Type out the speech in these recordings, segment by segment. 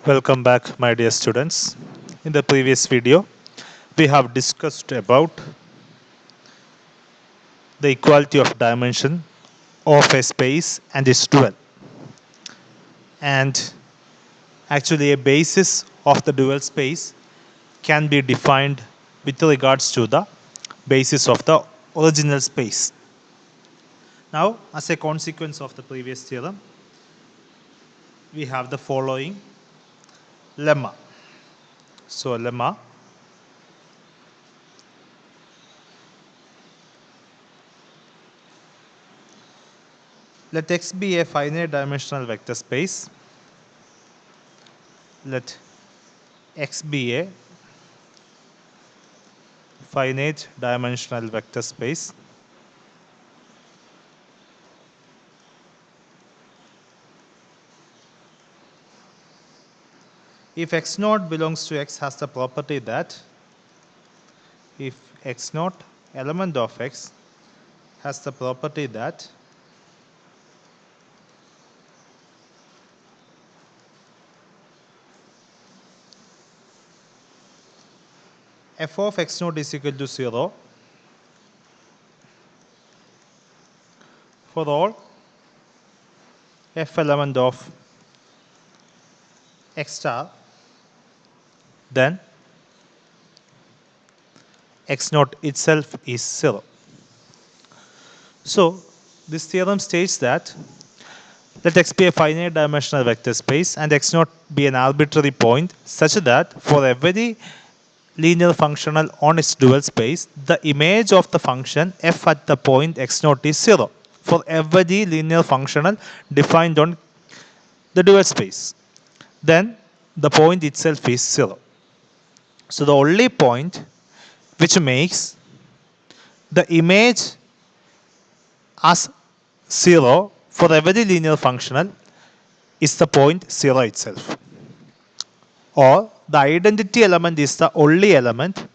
Welcome back, my dear students. In the previous video, we have discussed about the equality of dimension of a space and its dual. And actually, a basis of the dual space can be defined with regards to the basis of the original space. Now, as a consequence of the previous theorem, we have the following lemma. So, lemma, let X be a finite dimensional vector space. Let X be a finite dimensional vector space. If x naught belongs to X has the property that if x naught element of X has the property that f of x naught is equal to 0 for all f element of x star, then x naught itself is 0. So this theorem states that let X be a finite dimensional vector space and x naught be an arbitrary point such that for every linear functional on its dual space, the image of the function f at the point x naught is 0 for every linear functional defined on the dual space. Then the point itself is 0. So the only point which makes the image as 0 for every linear functional is the point 0 itself. Or the identity element is the only element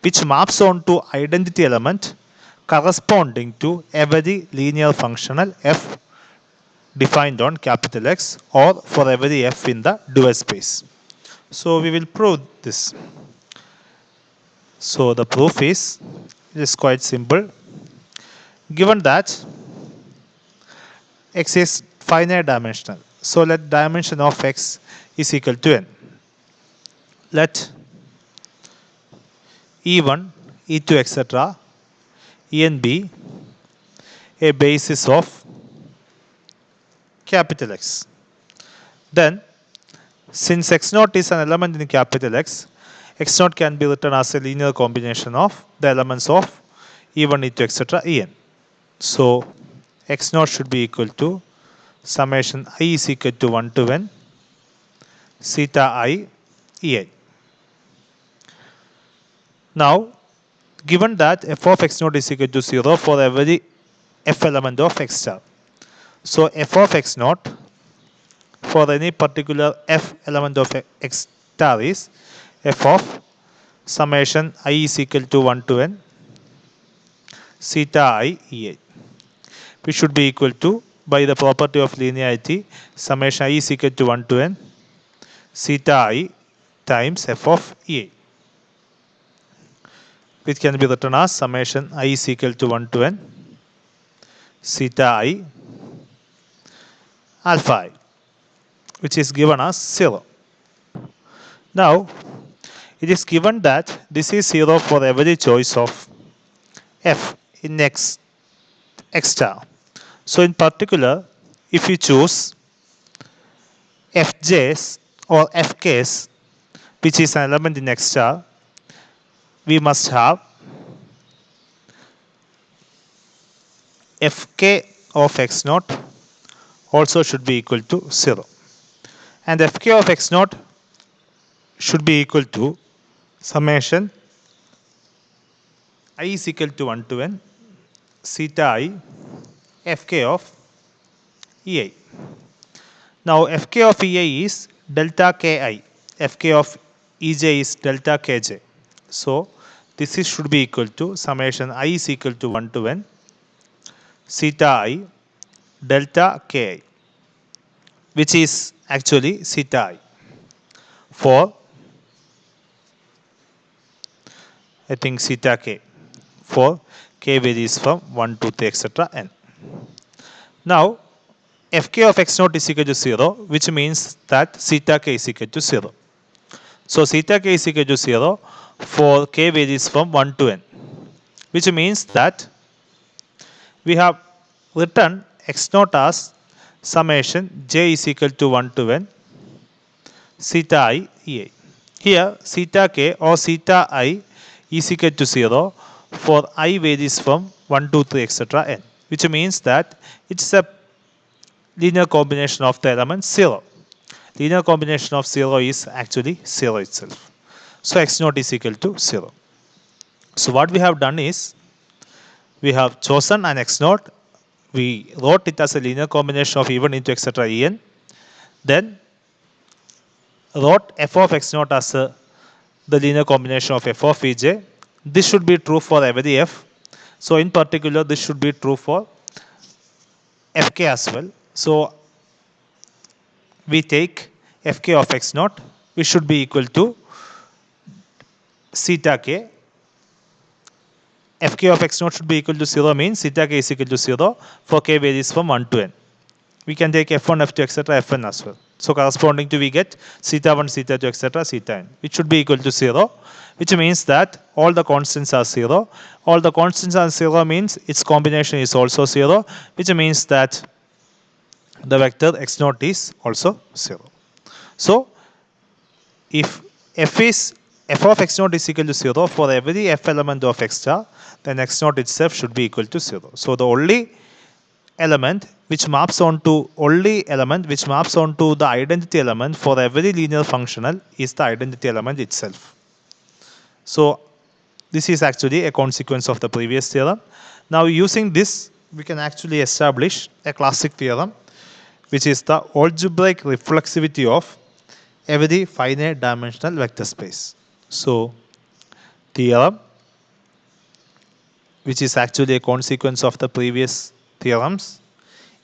which maps onto identity element corresponding to every linear functional f defined on capital X or for every f in the dual space. So we will prove this. So the proof is, it is quite simple. Given that X is finite dimensional, so let dimension of X is equal to n. Let E1, E2, etc. En be a basis of capital X. Then, since x naught is an element in capital X, x naught can be written as a linear combination of the elements of E1, E2, etc. En. So, x naught should be equal to summation I is equal to 1 to n theta I En. Now, given that f of x naught is equal to 0 for every f element of x star. So, f of x naught for any particular f element of x star is f of summation I is equal to 1 to n theta I E8, which should be equal to, by the property of linearity, summation I is equal to 1 to n theta I times f of E8, which can be written as summation I is equal to 1 to n theta I alpha I, which is given as 0. Now, it is given that this is 0 for every choice of f in x star. So in particular, if you choose fj's or fk's, which is an element in x star, we must have fk of x naught also should be equal to 0. And fk of x naught should be equal to summation I is equal to 1 to n theta I fk of ei. Now fk of ei is delta ki. Fk of ej is delta kj. So this is should be equal to summation I is equal to 1 to n theta I delta ki, which is actually theta I. for, I think, zeta k, for k varies from 1, 2, 3, etc. n. Now, fk of x naught is equal to 0, which means that zeta k is equal to 0. So, zeta k is equal to 0 for k varies from 1 to n, which means that we have written x naught as summation j is equal to 1 to n zeta I ei. Here zeta k or zeta I is equal to 0 for I varies from 1, 2, 3, etc. n, which means that it's a linear combination of the elements 0. Linear combination of 0 is actually 0 itself. So x naught is equal to 0. So what we have done is we have chosen an x naught. We wrote it as a linear combination of even into etc. en. Then wrote f of x naught as the linear combination of f of vj. This should be true for every f. So in particular, this should be true for fk as well. So we take fk of x naught, which should be equal to zeta k. Fk of x naught should be equal to 0 means zeta k is equal to 0 for k varies from 1 to n. We can take f1, f2, etc. fn as well. So corresponding to we get zeta 1, zeta 2, etc. zeta n, which should be equal to 0, which means that all the constants are 0. All the constants are 0 means its combination is also 0, which means that the vector x naught is also 0. So if f of x naught is equal to 0 for every f element of x star, then x naught itself should be equal to 0. So the only element which maps onto the identity element for every linear functional is the identity element itself. So this is actually a consequence of the previous theorem. Now using this, we can actually establish a classic theorem, which is the algebraic reflexivity of every finite dimensional vector space. So theorem, which is actually a consequence of the previous theorems,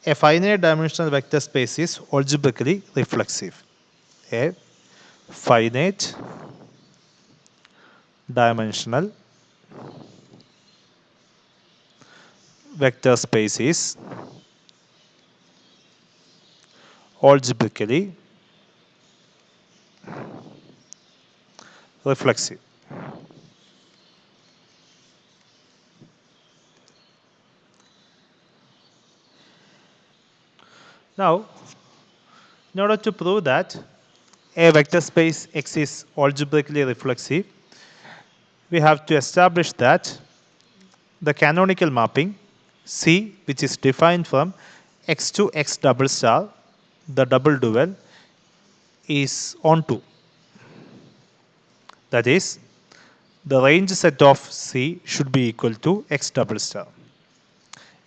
a finite dimensional vector space is algebraically reflexive. A finite dimensional vector space is algebraically reflexive. Now, in order to prove that a vector space X is algebraically reflexive, we have to establish that the canonical mapping C, which is defined from X to X double star, the double dual, is onto. That is, the range set of C should be equal to X double star.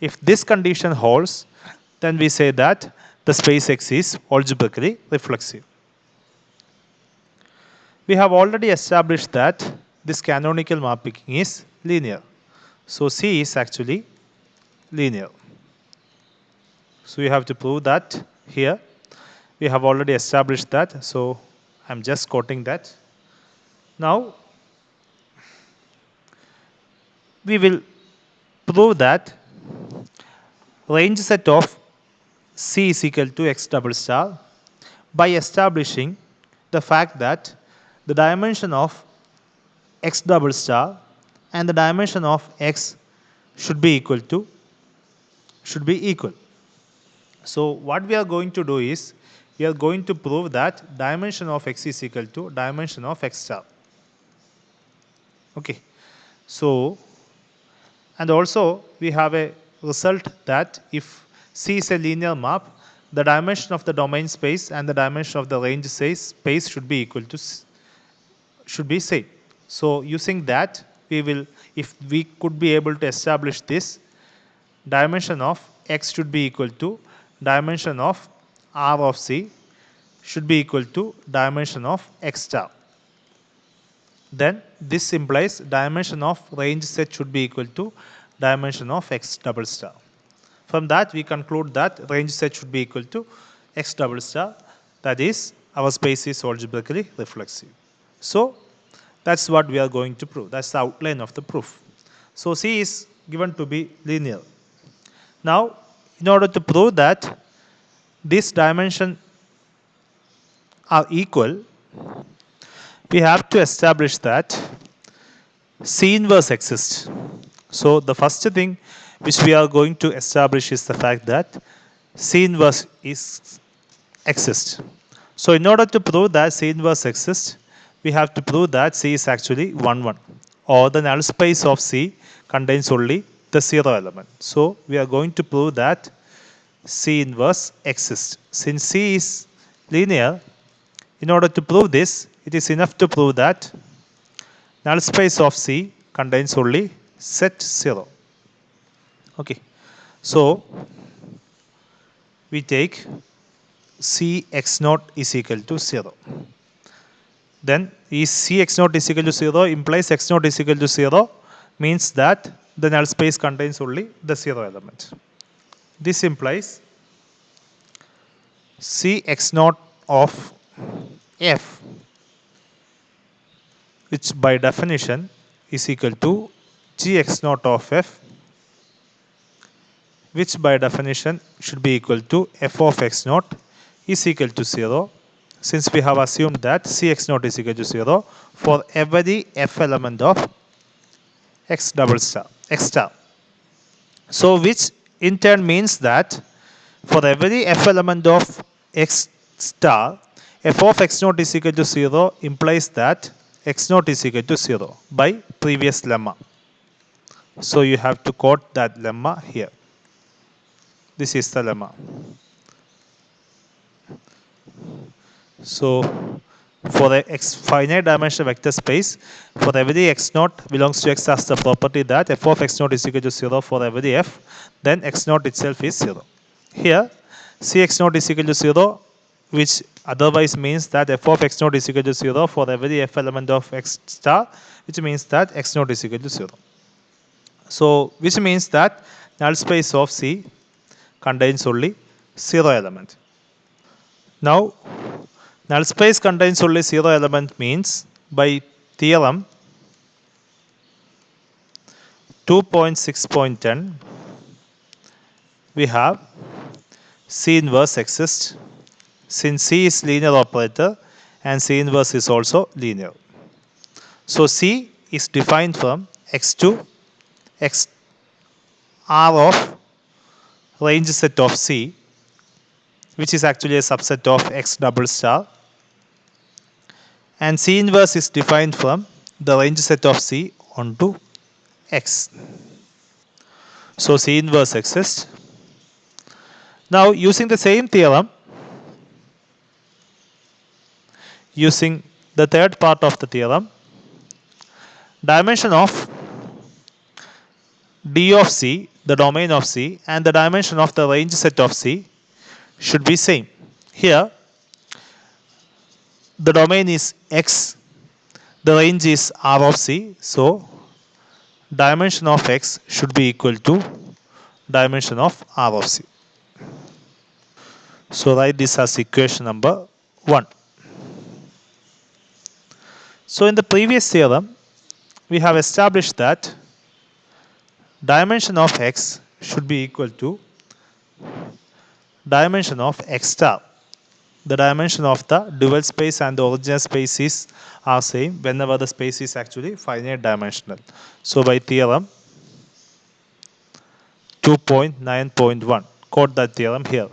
If this condition holds, then we say that the space X is algebraically reflexive. We have already established that this canonical mapping is linear. So C is actually linear. So we have to prove that here. We have already established that. So I'm just quoting that. Now we will prove that range set of C is equal to X double star by establishing the fact that the dimension of X double star and the dimension of X should be equal. So what we are going to do is we are going to prove that dimension of X is equal to dimension of X star. Okay. So, and also we have a result that if C is a linear map, the dimension of the domain space and the dimension of the range space should be equal to same. So using that, we will, if we could be able to establish this, dimension of X should be equal to dimension of R of C should be equal to dimension of X star. Then this implies dimension of range set should be equal to dimension of X double star. From that we conclude that range set should be equal to X double star. That is, our space is algebraically reflexive. So that's what we are going to prove. That's the outline of the proof. So C is given to be linear. Now, in order to prove that these dimensions are equal, we have to establish that C inverse exists. So the first thing which we are going to establish is the fact that C inverse exists. So in order to prove that C inverse exists, we have to prove that C is actually 1 1, or the null space of C contains only the 0 element. So we are going to prove that C inverse exists. Since C is linear, in order to prove this, it is enough to prove that null space of C contains only set 0. Okay. So we take C x naught is equal to 0. Then is C x naught is equal to 0 implies x naught is equal to 0 means that the null space contains only the 0 element. This implies C x naught of f, which by definition is equal to G x naught of f, which by definition should be equal to f of x naught is equal to 0, since we have assumed that C x naught is equal to 0 for every f element of x double star, x star. So which in turn means that for every f element of x star, f of x naught is equal to 0 implies that x naught is equal to 0 by previous lemma. So you have to quote that lemma here. This is the lemma. So for the finite dimensional vector space, for every x naught belongs to x has the property that f of x naught is equal to 0 for every f, then x naught itself is 0. Here C x naught is equal to 0, which otherwise means that f of x naught is equal to 0 for every f element of x star, which means that x naught is equal to 0. So which means that null space of C contains only 0 element. Now null space contains only 0 element means by theorem 2.6.10 we have C inverse exists, since C is linear operator and C inverse is also linear. So C is defined from x to x R of range set of C, which is actually a subset of x double star, and C inverse is defined from the range set of C onto x. So C inverse exists. Now using the same theorem, using the third part of the theorem, dimension of D of C, the domain of C, and the dimension of the range set of C should be same. Here the domain is x, the range is R of C, so dimension of x should be equal to dimension of R of C. So write this as equation number 1. So in the previous theorem, we have established that dimension of x should be equal to dimension of x star. The dimension of the dual space and the original space are same whenever the space is actually finite dimensional. So by theorem 2.9.1, quote that theorem here.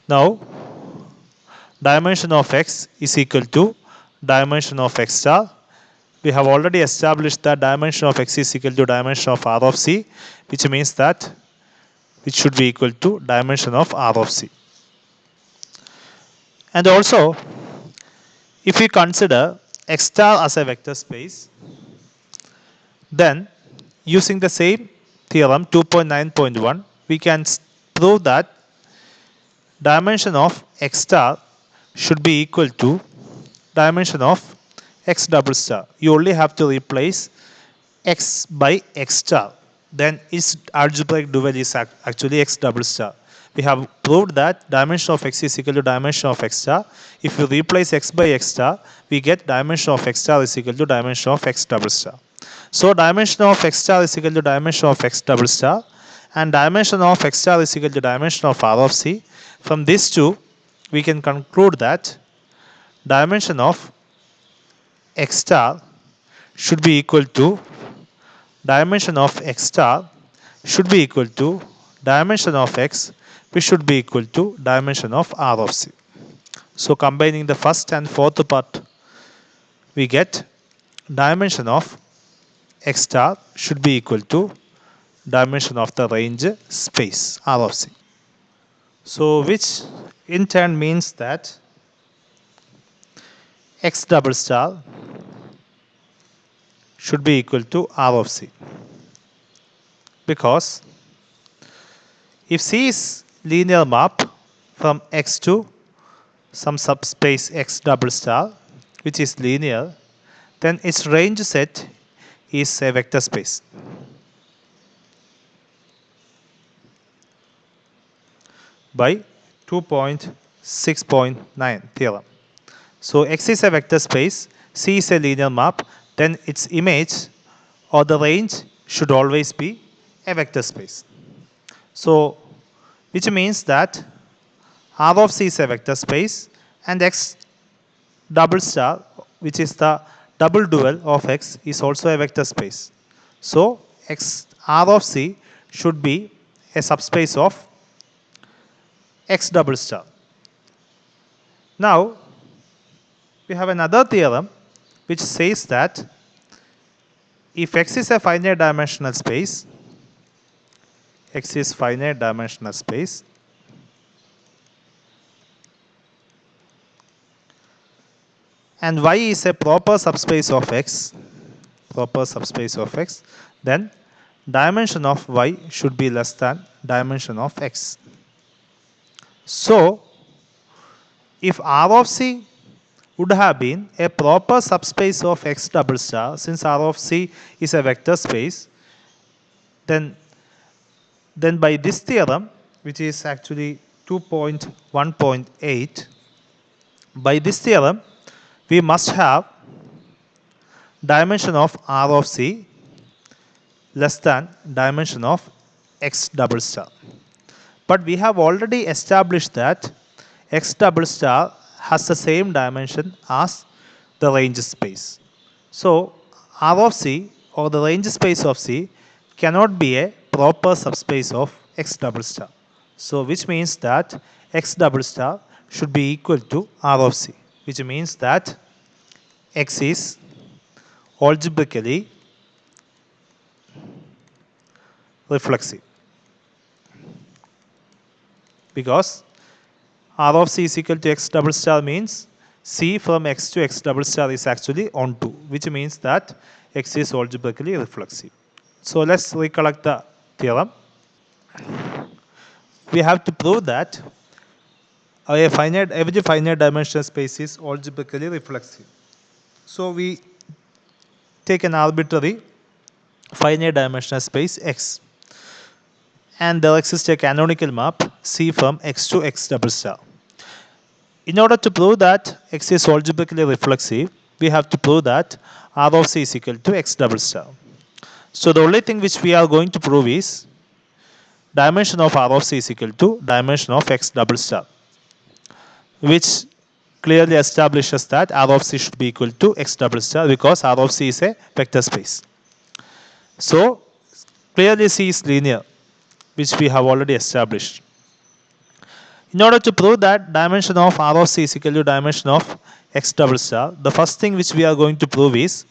Now dimension of x is equal to dimension of x star. We have already established that dimension of x is equal to dimension of R of C, which means that it should be equal to dimension of R of C. And also, if we consider x star as a vector space, then using the same theorem 2.9.1, we can prove that dimension of x star should be equal to dimension of x double star. You only have to replace x by x star. Then its algebraic dual is actually x double star, we have proved that dimension of x is equal to dimension of x star. If you replace x by x star, we get dimension of x star is equal to dimension of x double star. So dimension of x star is equal to dimension of x double star, and dimension of x star is equal to dimension of R of C. From these two, we can conclude that dimension of x star should be equal to dimension of x star should be equal to dimension of x, which should be equal to dimension of R of C. So combining the first and fourth part, we get dimension of x star should be equal to dimension of the range space R of C. So which in turn means that x double star should be equal to R of C, because if C is linear map from x to some subspace x double star which is linear, then its range set is a vector space. By 2.6.9 theorem. So X is a vector space, C is a linear map, then its image or the range should always be a vector space. So which means that R of C is a vector space and X double star, which is the double dual of X, is also a vector space. So R of C should be a subspace of x double star. Now we have another theorem which says that if X is a finite dimensional space, X is finite dimensional space, and Y is a proper subspace of X, then dimension of Y should be less than dimension of X. So if R of C would have been a proper subspace of X double star, since R of C is a vector space, then by this theorem, which is actually 2.1.8, by this theorem we must have dimension of R of C less than dimension of X double star. But we have already established that X double star has the same dimension as the range space. So R of C or the range space of C cannot be a proper subspace of X double star. So which means that X double star should be equal to R of C, which means that X is algebraically reflexive, because R of C is equal to X double star means C from X to X double star is actually onto, which means that X is algebraically reflexive. So let's recollect the theorem. We have to prove that every finite dimensional space is algebraically reflexive. So we take an arbitrary finite dimensional space X, and there exists a canonical map C from X to X double star. In order to prove that X is algebraically reflexive, we have to prove that R of C is equal to X double star. So the only thing which we are going to prove is dimension of R of C is equal to dimension of X double star, which clearly establishes that R of C should be equal to X double star, because R of C is a vector space. So clearly C is linear, which we have already established. In order to prove that dimension of R of C is equal to dimension of X double star, the first thing which we are going to prove is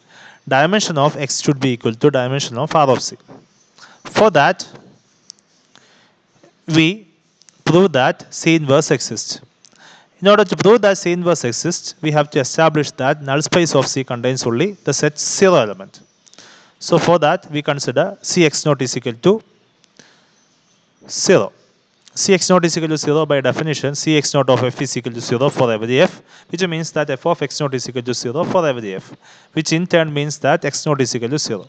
dimension of X should be equal to dimension of R of C. For that, we prove that C inverse exists. In order to prove that C inverse exists, we have to establish that null space of C contains only the set 0 element. So for that, we consider Cx0 is equal to 0. Cx0 is equal to 0 by definition. Cx0 of f is equal to 0 for every f, which means that f of x0 is equal to 0 for every f, which in turn means that x0 is equal to 0.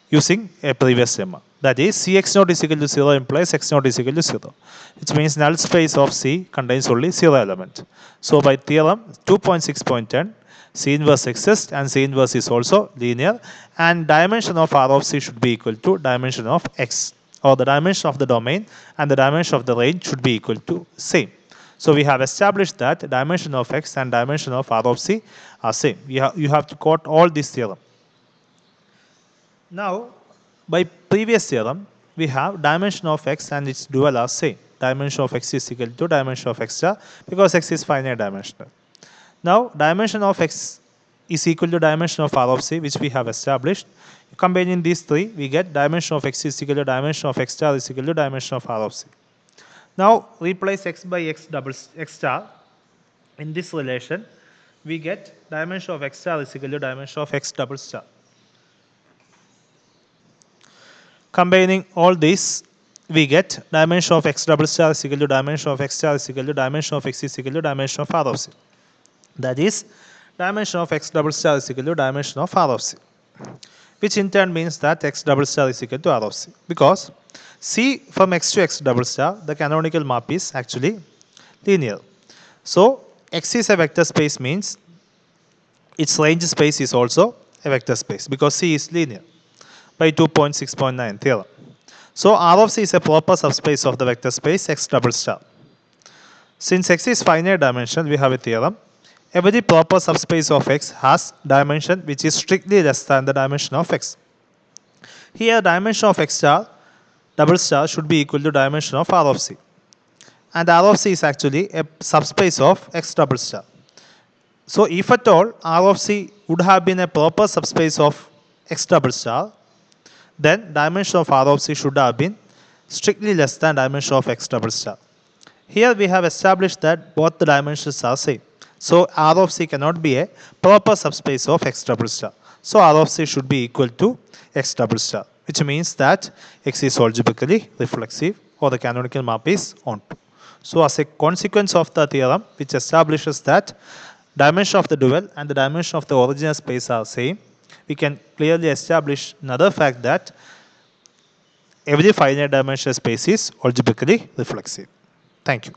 using a previous lemma. That is, Cx naught is equal to 0 implies x naught is equal to 0. Which means null space of C contains only 0 element. So by theorem 2.6.10, C inverse exists and C inverse is also linear, and dimension of R of C should be equal to dimension of X, or the dimension of the domain and the dimension of the range should be equal to same. So we have established that dimension of X and dimension of R of C are same. You have to quote all this theorem. Now, by previous theorem, we have dimension of X and its dual are same. Dimension of X is equal to dimension of X star because X is finite dimensional. Now, dimension of X is equal to dimension of R of C, which we have established. Combining these three, we get dimension of X is equal to dimension of X star is equal to dimension of R of C. Now, replace X by X star in this relation. We get dimension of X star is equal to dimension of X double star. Combining all these, we get dimension of X double star is equal to dimension of X star is equal to dimension of X is equal to dimension of R of C. That is, dimension of X double star is equal to dimension of R of C, which in turn means that X double star is equal to R of C, because C from X to X double star, the canonical map is actually linear. So X is a vector space means its range space is also a vector space because C is linear by 2.6.9 theorem. So R of C is a proper subspace of the vector space X double star. Since X is finite dimensional, we have a theorem. Every proper subspace of X has dimension which is strictly less than the dimension of X. Here dimension of X star double star should be equal to dimension of R of C. And R of C is actually a subspace of X double star. So if at all R of C would have been a proper subspace of X double star, then dimension of R of C should have been strictly less than dimension of X double star. Here we have established that both the dimensions are same. So R of C cannot be a proper subspace of X double star. So R of C should be equal to X double star, which means that X is algebraically reflexive, or the canonical map is onto. So as a consequence of the theorem which establishes that dimension of the dual and the dimension of the original space are same, we can clearly establish another fact that every finite dimensional space is algebraically reflexive. Thank you.